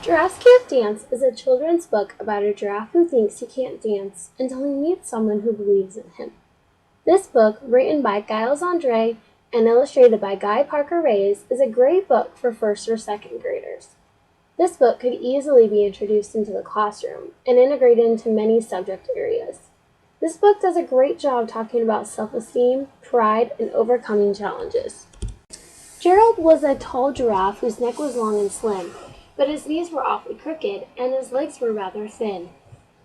Giraffes Can't Dance is a children's book about a giraffe who thinks he can't dance until he meets someone who believes in him. This book, written by Giles Andre and illustrated by Guy Parker Reyes, is a great book for first or second graders. This book could easily be introduced into the classroom and integrated into many subject areas. This book does a great job talking about self-esteem, pride, and overcoming challenges. Gerald was a tall giraffe whose neck was long and slim, but his knees were awfully crooked and his legs were rather thin.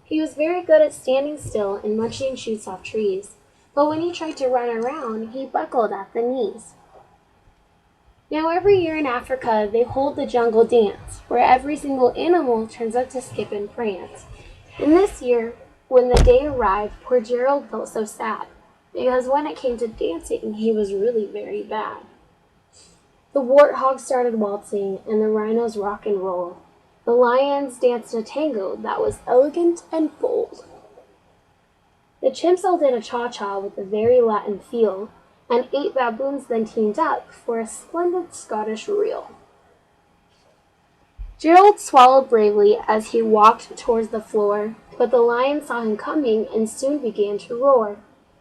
He was very good at standing still and munching shoots off trees, but when he tried to run around, he buckled at the knees. Now every year in Africa, they hold the jungle dance, where every single animal turns out to skip and prance. And this year, when the day arrived, poor Gerald felt so sad, because when it came to dancing, he was really very bad. The warthogs started waltzing, and the rhinos rock and roll. The lions danced a tango that was elegant and bold. The chimps all did a cha-cha with a very Latin feel, and 8 baboons then teamed up for a splendid Scottish reel. Gerald swallowed bravely as he walked towards the floor, but the lion saw him coming and soon began to roar.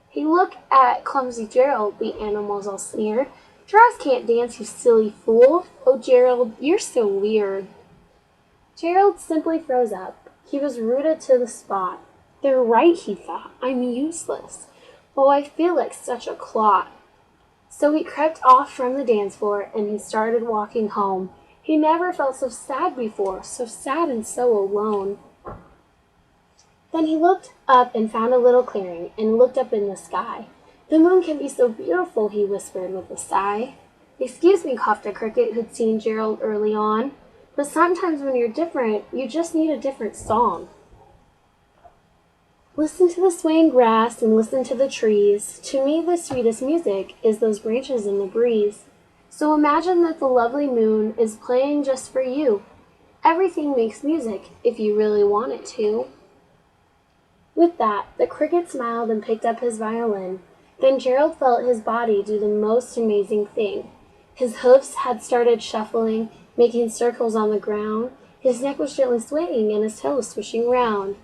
He looked at clumsy Gerald, the animals all sneered. "Giraffes can't dance, you silly fool. Oh, Gerald, you're so weird." Gerald simply froze up. He was rooted to the spot. They're right, he thought. I'm useless. Oh, I feel like such a clot. So he crept off from the dance floor and he started walking home. He never felt so sad before, so sad and so alone. Then he looked up and found a little clearing and looked up in the sky. "The moon can be so beautiful," he whispered with a sigh. "Excuse me," coughed a cricket who'd seen Gerald early on, "but sometimes when you're different, you just need a different song." Listen to the swaying grass and listen to the trees. To me, the sweetest music is those branches in the breeze. So imagine that the lovely moon is playing just for you. Everything makes music if you really want it to. With that, the cricket smiled and picked up his violin. Then Gerald felt his body do the most amazing thing. His hoofs had started shuffling, making circles on the ground. His neck was gently swaying and his tail was swishing round.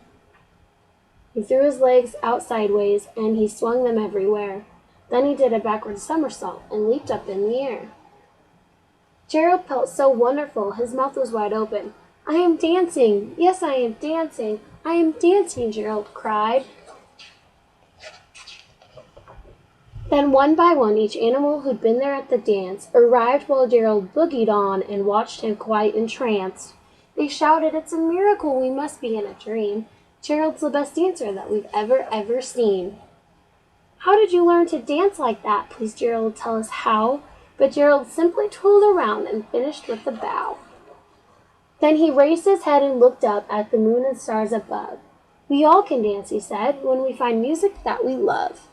He threw his legs out sideways and he swung them everywhere. Then he did a backward somersault and leaped up in the air. Gerald felt so wonderful, his mouth was wide open. "I am dancing! Yes, I am dancing! I am dancing!" Gerald cried. Then one by one each animal who'd been there at the dance arrived while Gerald boogied on and watched him quite entranced. They shouted, "It's a miracle, we must be in a dream. Gerald's the best dancer that we've ever seen." "How did you learn to dance like that? Please, Gerald, tell us how." But Gerald simply twirled around and finished with a bow. Then he raised his head and looked up at the moon and stars above. "We all can dance," he said, "when we find music that we love."